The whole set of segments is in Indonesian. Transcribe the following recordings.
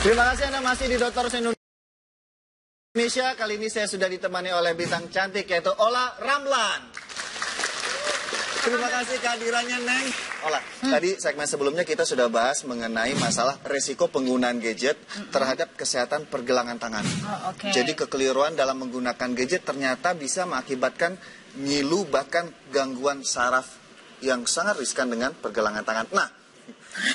Terima kasih Anda masih di Dokter Indonesia. Kali ini saya sudah ditemani oleh bintang cantik yaitu Ola Ramlan. Terima kasih kehadirannya, Neng. Ola, tadi segmen sebelumnya kita sudah bahas mengenai masalah resiko penggunaan gadget terhadap kesehatan pergelangan tangan. Jadi kekeliruan dalam menggunakan gadget ternyata bisa mengakibatkan ngilu bahkan gangguan saraf yang sangat riskan dengan pergelangan tangan. Nah,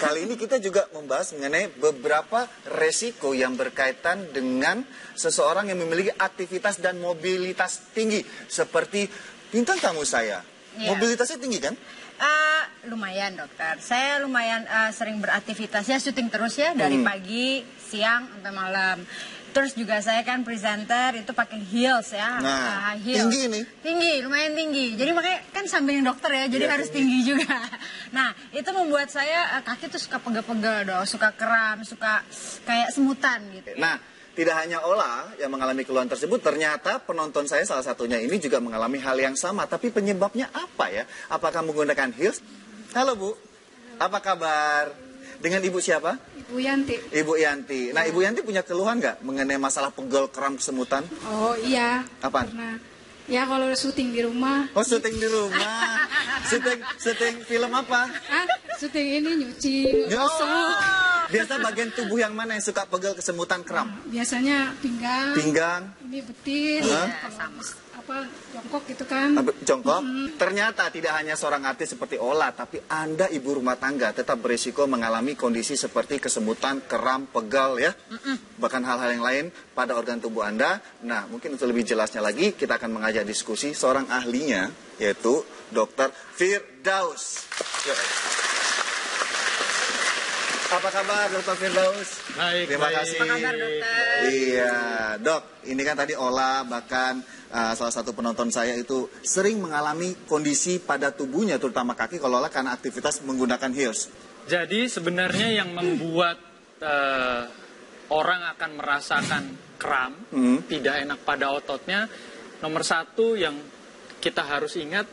kali ini kita juga membahas mengenai beberapa resiko yang berkaitan dengan seseorang yang memiliki aktivitas dan mobilitas tinggi. Seperti bintang tamu saya. Mobilitasnya tinggi kan? Lumayan dokter. Saya lumayan sering beraktivitasnya syuting terus ya. Dari pagi, siang, sampai malam. Terus juga saya kan presenter itu pakai heels ya. Nah, heels. tinggi ini? Tinggi, lumayan tinggi. Jadi makanya kan samping dokter ya, jadi harus tinggi juga. Nah, itu membuat saya kaki tuh suka pegel-pegel dong, suka kram, suka kayak semutan gitu. Nah, tidak hanya Ola yang mengalami keluhan tersebut, ternyata penonton saya salah satunya ini juga mengalami hal yang sama. Tapi penyebabnya apa ya? Apakah menggunakan heels? Halo Bu, apa kabar? Dengan Ibu siapa? Ibu Yanti. Ibu Yanti. Nah, Ibu Yanti punya keluhan nggak mengenai masalah pegel, kram, kesemutan? Oh iya. Apa? Karena ya kalau syuting di rumah. Oh, syuting di rumah. syuting film apa? Syuting ini nyuci, gosok. Biasa bagian tubuh yang mana yang suka pegel, kesemutan, kram? Biasanya pinggang. Pinggang. Ini betis. Apa jongkok gitu kan? Jongkok. Ternyata tidak hanya seorang artis seperti Ola, tapi Anda ibu rumah tangga tetap berisiko mengalami kondisi seperti kesemutan, kram, pegal ya. Bahkan hal-hal yang lain pada organ tubuh Anda. Nah, mungkin untuk lebih jelasnya lagi kita akan mengajak diskusi seorang ahlinya yaitu Dr. Firdaus. Apa kabar Dr. Firdaus? Baik, terima kasih. Apa kabar dokter? Iya, Dok. Ini kan tadi Ola bahkan salah satu penonton saya itu sering mengalami kondisi pada tubuhnya terutama kaki kalau Ola karena aktivitas menggunakan heels. Jadi sebenarnya yang membuat orang akan merasakan kram, tidak enak pada ototnya, nomor satu yang kita harus ingat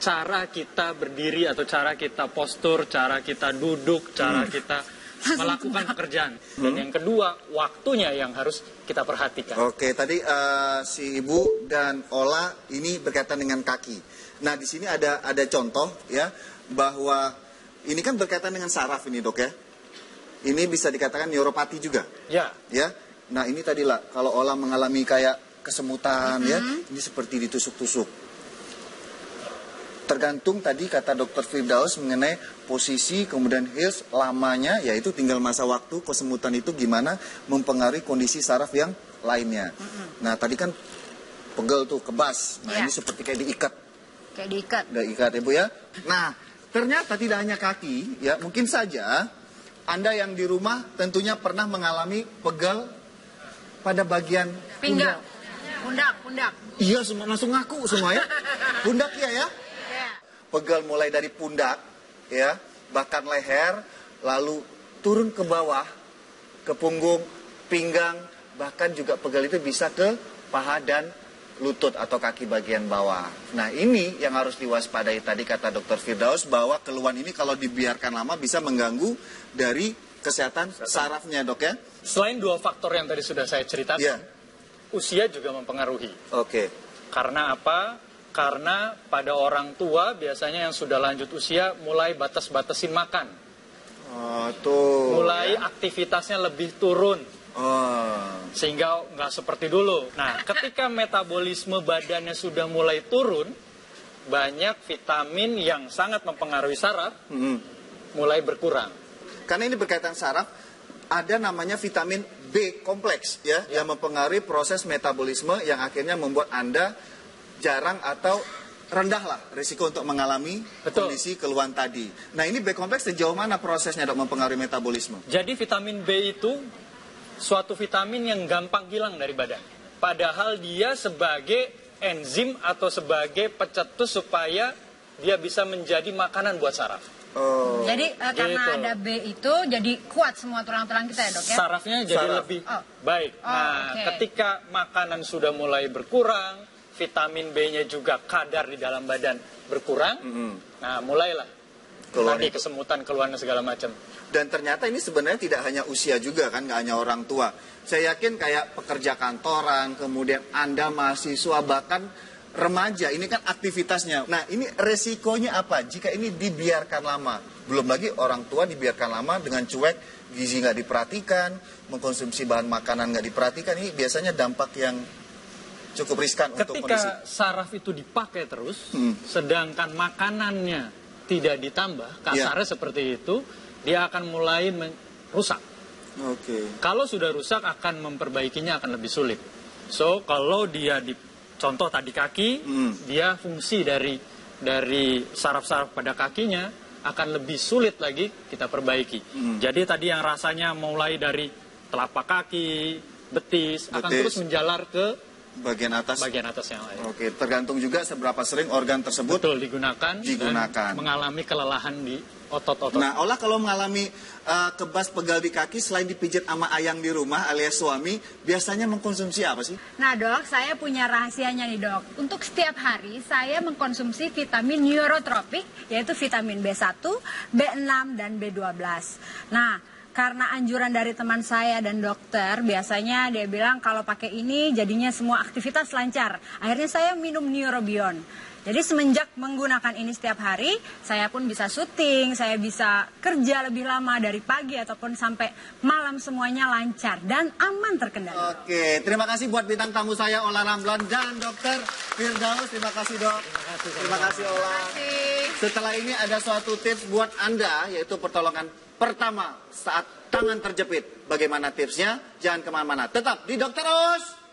cara kita berdiri atau cara kita postur, cara kita duduk, cara kita melakukan pekerjaan. Dan yang kedua, waktunya yang harus kita perhatikan. Oke, tadi si Ibu dan Ola ini berkaitan dengan kaki. Nah, di sini ada contoh ya bahwa ini kan berkaitan dengan saraf ini, Dok ya. Ini bisa dikatakan neuropati juga. Ya. Ya. Nah, ini tadi lah kalau Ola mengalami kayak kesemutan ya, ini seperti ditusuk-tusuk. Tergantung tadi kata Dr. Firdaus mengenai posisi kemudian heels lamanya, yaitu tinggal masa waktu kesemutan itu gimana mempengaruhi kondisi saraf yang lainnya. Nah tadi kan pegel tuh kebas, nah ini seperti kayak diikat. Kayak diikat. Diikat ya Bu ya. Nah ternyata tidak hanya kaki ya, mungkin saja Anda yang di rumah tentunya pernah mengalami pegel pada bagian Pinggang. Pundak. Iya semua langsung ngaku semua ya. Pundak ya. Pegel mulai dari pundak, ya, bahkan leher, lalu turun ke bawah, ke punggung, pinggang, bahkan juga pegel itu bisa ke paha dan lutut atau kaki bagian bawah. Nah ini yang harus diwaspadai tadi kata Dr. Firdaus bahwa keluhan ini kalau dibiarkan lama bisa mengganggu dari kesehatan sarafnya dok ya. Selain dua faktor yang tadi sudah saya ceritakan, usia juga mempengaruhi. Oke. Karena apa? Karena pada orang tua biasanya yang sudah lanjut usia mulai batas-batasin makan. Mulai aktivitasnya lebih turun. Sehingga nggak seperti dulu. Nah, ketika metabolisme badannya sudah mulai turun, banyak vitamin yang sangat mempengaruhi saraf mulai berkurang. Karena ini berkaitan saraf, ada namanya vitamin B kompleks ya. Yang mempengaruhi proses metabolisme yang akhirnya membuat Anda jarang atau rendah lah risiko untuk mengalami kondisi keluhan tadi. Nah ini B kompleks sejauh mana prosesnya dok mempengaruhi metabolisme? Jadi vitamin B itu suatu vitamin yang gampang hilang dari badan. Padahal dia sebagai enzim atau sebagai pencetus supaya dia bisa menjadi makanan buat saraf. Jadi karena ada B itu jadi kuat semua tulang-tulang kita ya dok ya? Sarafnya jadi lebih baik. Nah ketika makanan sudah mulai berkurang, vitamin B-nya juga kadar di dalam badan berkurang. Nah, mulailah Keluar nanti itu. kesemutan, keluhan dan segala macam. Dan ternyata ini sebenarnya tidak hanya usia juga kan, nggak hanya orang tua. Saya yakin kayak pekerja kantoran, kemudian Anda mahasiswa, bahkan remaja, ini kan aktivitasnya. Nah, ini resikonya apa jika ini dibiarkan lama? Belum lagi orang tua dibiarkan lama dengan cuek, gizi nggak diperhatikan, mengkonsumsi bahan makanan nggak diperhatikan. Ini biasanya dampak yang cukup riskan untuk kondisi. Ketika saraf itu dipakai terus, sedangkan makanannya tidak ditambah, kasarnya seperti itu, dia akan mulai rusak. Oke. Kalau sudah rusak, akan memperbaikinya akan lebih sulit. So, kalau dia contoh tadi kaki, dia fungsi dari saraf-saraf pada kakinya akan lebih sulit lagi kita perbaiki. Jadi tadi yang rasanya mulai dari telapak kaki, betis, akan terus menjalar ke bagian atas yang lain. Oke, tergantung juga seberapa sering organ tersebut Betul, digunakan. Dan mengalami kelelahan di otot-otot. Nah, Ola kalau mengalami kebas pegal di kaki, selain dipijit sama ayang di rumah alias suami, biasanya mengkonsumsi apa sih? Nah dok, saya punya rahasianya nih dok. Untuk setiap hari saya mengkonsumsi vitamin neurotropik, yaitu vitamin B1, B6, dan B12. Nah, karena anjuran dari teman saya dan dokter, biasanya dia bilang kalau pakai ini jadinya semua aktivitas lancar. Akhirnya saya minum Neurobion. Jadi semenjak menggunakan ini setiap hari, saya pun bisa syuting, saya bisa kerja lebih lama dari pagi ataupun sampai malam, semuanya lancar dan aman terkendali. Oke, terima kasih buat bintang tamu saya Ola Ramlan dan Dokter Firdaus. Terima kasih dok. Terima kasih Ola. Setelah ini ada suatu tips buat Anda, yaitu pertolongan pertama saat tangan terjepit. Bagaimana tipsnya? Jangan kemana-mana. Tetap di Dokter Us.